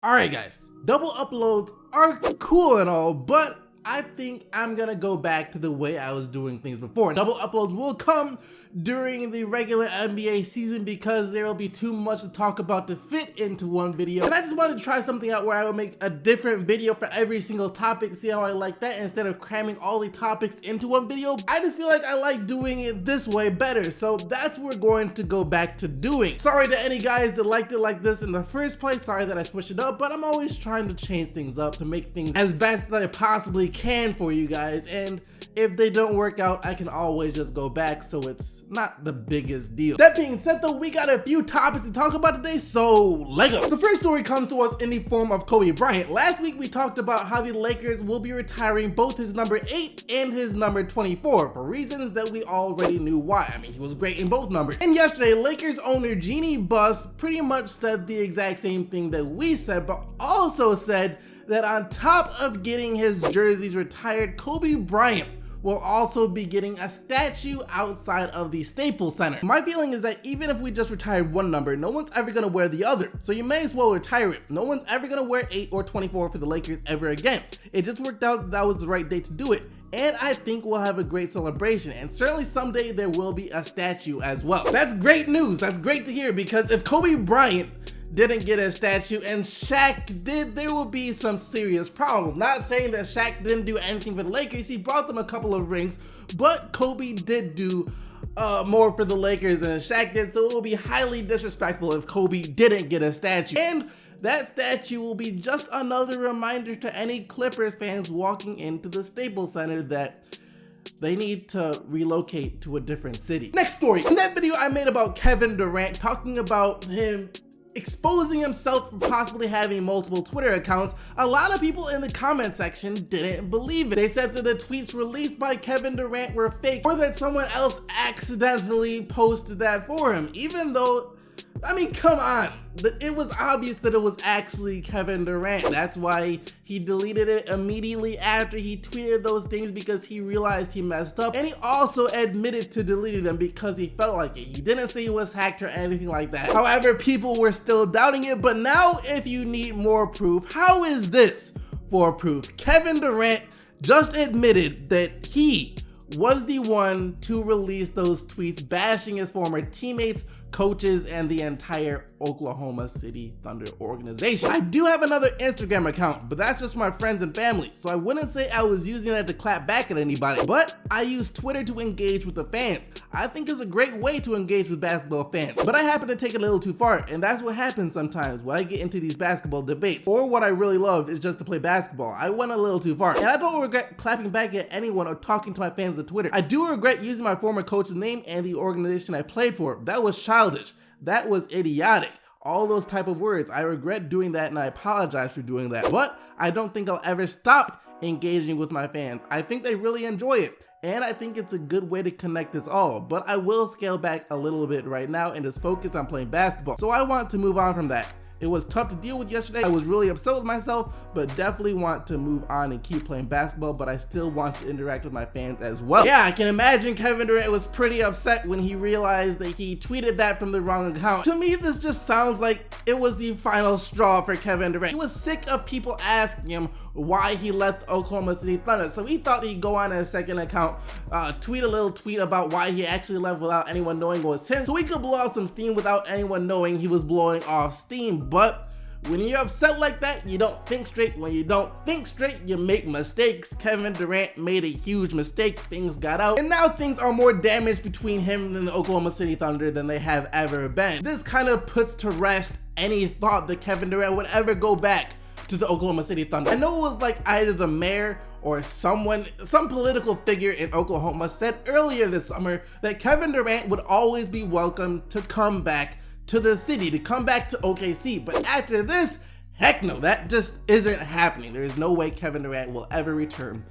Alright guys, double uploads are cool and all, but I think I'm gonna go back to the way I was doing things before. Double uploads will come during the regular NBA season because there will be too much to talk about to fit into one video. And I just wanted to try something out where I will make a different video for every single topic, see how I like that instead of cramming all the topics into one video. I just feel like I like doing it this way better, so that's what we're going to go back to doing. Sorry to any guys that liked it like this in the first place, sorry that I switched it up, but I'm always trying to change things up to make things as best as I possibly can for you guys, and if they don't work out, I can always just go back, so it's not the biggest deal. That being said though, we got a few topics to talk about today, so Lego. The first story comes to us in the form of Kobe Bryant. Last week we talked about how the Lakers will be retiring both his number 8 and his number 24 for reasons that we already knew why. I mean, he was great in both numbers. And yesterday, Lakers owner Jeannie Buss pretty much said the exact same thing that we said, but also said that on top of getting his jerseys retired, Kobe Bryant will also be getting a statue outside of the Staples Center. My feeling is that even if we just retired one number, no one's ever gonna wear the other. So you may as well retire it. No one's ever gonna wear 8 or 24 for the Lakers ever again. It just worked out that was the right day to do it. And I think we'll have a great celebration, and certainly someday there will be a statue as well. That's great news, that's great to hear, because if Kobe Bryant didn't get a statue and Shaq did, there will be some serious problems. Not saying that Shaq didn't do anything for the Lakers, he brought them a couple of rings, but Kobe did do more for the Lakers than Shaq did, so it will be highly disrespectful if Kobe didn't get a statue. And that statue will be just another reminder to any Clippers fans walking into the Staples Center that they need to relocate to a different city. Next story. In that video I made about Kevin Durant, talking about him exposing himself for possibly having multiple Twitter accounts, a lot of people in the comment section didn't believe it. They said that the tweets released by Kevin Durant were fake, or that someone else accidentally posted that for him, even though, I mean, come on. It was obvious that it was actually Kevin Durant. That's why he deleted it immediately after he tweeted those things, because he realized he messed up. And he also admitted to deleting them because he felt like it. He didn't say he was hacked or anything like that. However, people were still doubting it. But now if you need more proof, how is this for proof? Kevin Durant just admitted that he was the one to release those tweets bashing his former teammates, coaches, and the entire Oklahoma City Thunder organization. I do have another Instagram account, but that's just my friends and family, so I wouldn't say I was using that to clap back at anybody, but I use Twitter to engage with the fans. I think it's a great way to engage with basketball fans, but I happen to take it a little too far, and that's what happens sometimes when I get into these basketball debates. Or what I really love is just to play basketball. I went a little too far, and I don't regret clapping back at anyone or talking to my fans on Twitter. I do regret using my former coach's name and the organization I played for. That was childish. That was idiotic. All those type of words. I regret doing that and I apologize for doing that. But I don't think I'll ever stop engaging with my fans. I think they really enjoy it. And I think it's a good way to connect us all. But I will scale back a little bit right now and just focus on playing basketball. So I want to move on from that. It was tough to deal with yesterday. I was really upset with myself, but definitely want to move on and keep playing basketball, but I still want to interact with my fans as well. Yeah, I can imagine Kevin Durant was pretty upset when he realized that he tweeted that from the wrong account. To me, this just sounds like it was the final straw for Kevin Durant. He was sick of people asking him why he left the Oklahoma City Thunder, so he thought he'd go on a second account, tweet a little tweet about why he actually left without anyone knowing it was him, so he could blow off some steam without anyone knowing he was blowing off steam. But when you're upset like that, you don't think straight. When you don't think straight, you make mistakes. Kevin Durant made a huge mistake. Things got out, and now things are more damaged between him and the Oklahoma City Thunder than they have ever been. This kind of puts to rest any thought that Kevin Durant would ever go back to the Oklahoma City Thunder. I know it was like either the mayor or some political figure in Oklahoma said earlier this summer that Kevin Durant would always be welcome to come back to the city, to come back to OKC. But after this, heck no, that just isn't happening. There is no way Kevin Durant will ever return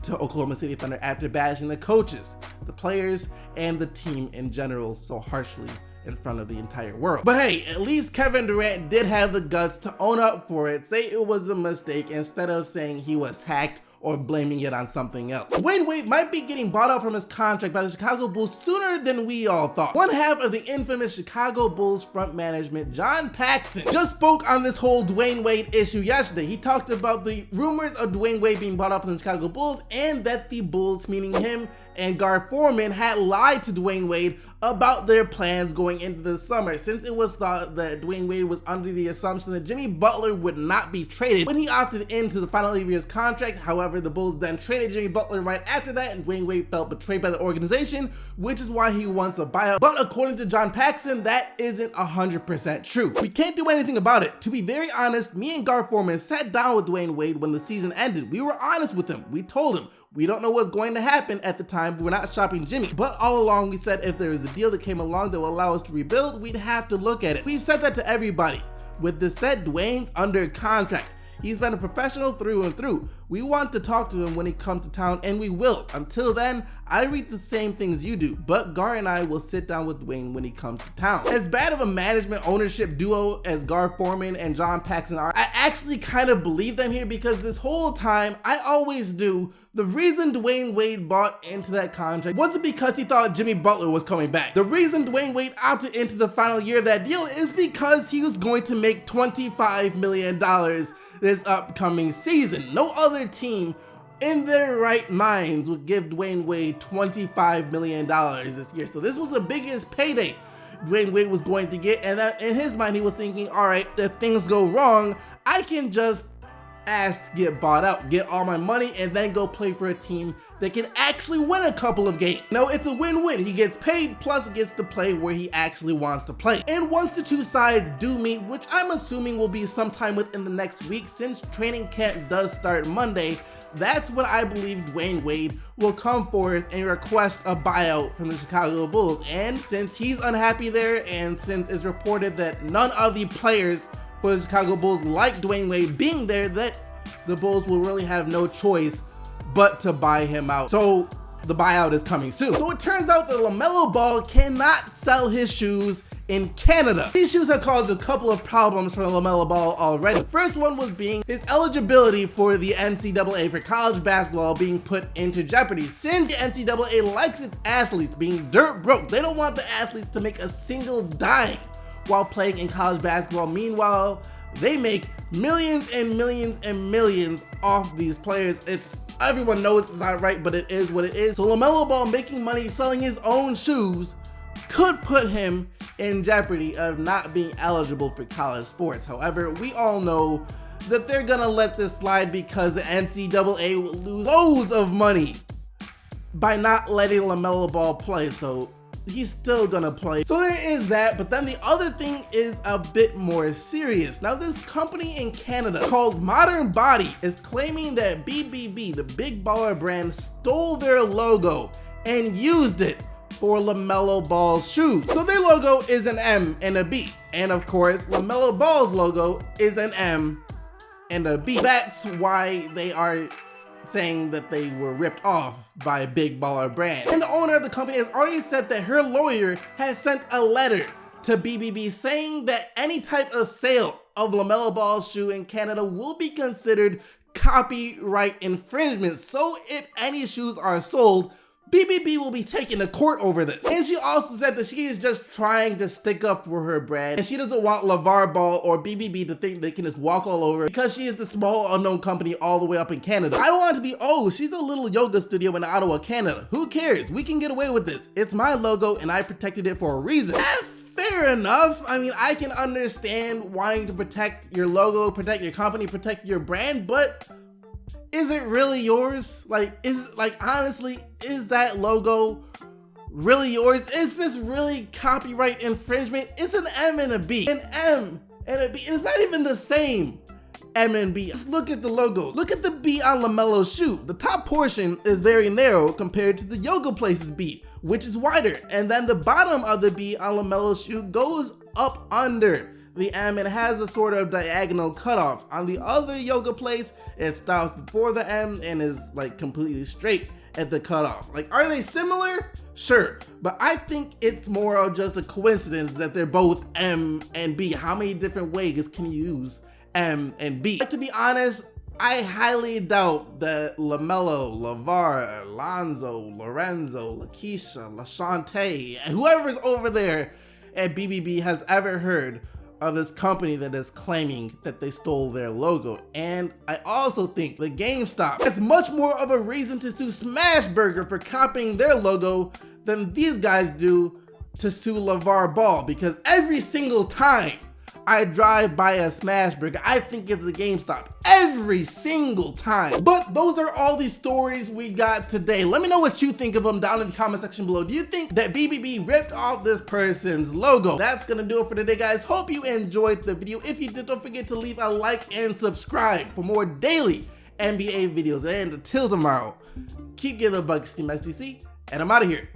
to Oklahoma City Thunder after bashing the coaches, the players, and the team in general so harshly in front of the entire world. But hey, at least Kevin Durant did have the guts to own up for it, say it was a mistake instead of saying he was hacked or blaming it on something else. Dwyane Wade might be getting bought out from his contract by the Chicago Bulls sooner than we all thought. One half of the infamous Chicago Bulls front management, John Paxson, just spoke on this whole Dwyane Wade issue yesterday. He talked about the rumors of Dwyane Wade being bought out from the Chicago Bulls and that the Bulls, meaning him and Gar Forman, had lied to Dwyane Wade about their plans going into the summer, since it was thought that Dwyane Wade was under the assumption that Jimmy Butler would not be traded when he opted into the final year of his contract. However, the Bulls then traded Jimmy Butler right after that, and Dwyane Wade felt betrayed by the organization, which is why he wants a buyout. But according to John Paxson, that isn't 100% true. We can't do anything about it. To be very honest, me and Gar Forman sat down with Dwyane Wade when the season ended. We were honest with him. We told him we don't know what's going to happen at the time. We're not shopping Jimmy. But all along we said if there was a deal that came along that will allow us to rebuild, we'd have to look at it. We've said that to everybody. With this said, Dwyane's under contract. He's been a professional through and through. We want to talk to him when he comes to town, and we will. Until then, I read the same things you do, but Gar and I will sit down with Dwyane when he comes to town. As bad of a management ownership duo as Gar Forman and John Paxson are, I actually kind of believe them here, because this whole time, I always do, the reason Dwyane Wade bought into that contract wasn't because he thought Jimmy Butler was coming back. The reason Dwyane Wade opted into the final year of that deal is because he was going to make $25 million this upcoming season. No other team in their right minds would give Dwyane Wade $25 million this year. So this was the biggest payday Dwyane Wade was going to get, and that in his mind he was thinking, all right, if things go wrong, I can just ask to get bought out, get all my money, and then go play for a team that can actually win a couple of games. No, it's a win-win. He gets paid, plus gets to play where he actually wants to play. And once the two sides do meet, which I'm assuming will be sometime within the next week, since training camp does start Monday, that's when I believe Dwyane Wade will come forth and request a buyout from the Chicago Bulls. And since he's unhappy there, and since it's reported that none of the players for the Chicago Bulls like Dwyane Wade being there, that the Bulls will really have no choice but to buy him out. So the buyout is coming soon. So it turns out that Lamelo Ball cannot sell his shoes in Canada. These shoes have caused a couple of problems for Lamelo Ball already. The first one was being his eligibility for the NCAA for college basketball being put into jeopardy, since the NCAA likes its athletes being dirt broke. They don't want the athletes to make a single dime while playing in college basketball. Meanwhile, they make millions and millions and millions off these players. Everyone knows it's not right, but it is what it is. So Lamelo Ball making money selling his own shoes could put him in jeopardy of not being eligible for college sports. However, we all know that they're gonna let this slide because the NCAA will lose loads of money by not letting Lamelo Ball play. So he's still gonna play. So there is that, but then the other thing is a bit more serious. Now, this company in Canada called Modern Body is claiming that BBB, the Big Baller brand, stole their logo and used it for Lamelo Ball's shoes. So their logo is an M and a B, and of course Lamelo Ball's logo is an M and a B. That's why they are saying that they were ripped off by a Big Baller brand. And the owner of the company has already said that her lawyer has sent a letter to BBB saying that any type of sale of Lamelo Ball's shoe in Canada will be considered copyright infringement. So if any shoes are sold, BBB will be taken to court over this. And she also said that she is just trying to stick up for her brand, and she doesn't want LeVar Ball or BBB to think they can just walk all over because she is the small unknown company all the way up in Canada. I don't want it to be, oh, she's a little yoga studio in Ottawa, Canada. Who cares? We can get away with this. It's my logo and I protected it for a reason. Fair enough. I mean, I can understand wanting to protect your logo, protect your company, protect your brand, but is it really yours? Honestly, is that logo really yours? Is this really copyright infringement? It's an M and a B. An M and a B. It's not even the same M and B. Just look at the logo. Look at the B on Lamelo's shoe. The top portion is very narrow compared to the Yoga Place's B, which is wider. And then the bottom of the B on Lamelo's shoe goes up under the M and has a sort of diagonal cutoff. On the other Yoga Place, it stops before the M and is like completely straight at the cutoff. Like, are they similar? Sure, but I think it's more of just a coincidence that they're both M and B. How many different ways can you use M and B? Like, to be honest, I highly doubt that Lamelo, LeVar, Lonzo, Lorenzo, Lakeisha, LaShante, and whoever's over there at BBB has ever heard of this company that is claiming that they stole their logo. And I also think the GameStop has much more of a reason to sue Smashburger for copying their logo than these guys do to sue LeVar Ball, because every single time I drive by a Smashburger, I think it's a GameStop every single time. But those are all the stories we got today. Let me know what you think of them down in the comment section below. Do you think that BBB ripped off this person's logo? That's gonna do it for today, guys. Hope you enjoyed the video. If you did, don't forget to leave a like and subscribe for more daily NBA videos. And until tomorrow, keep getting the buckets, Team SDC, and I'm out of here.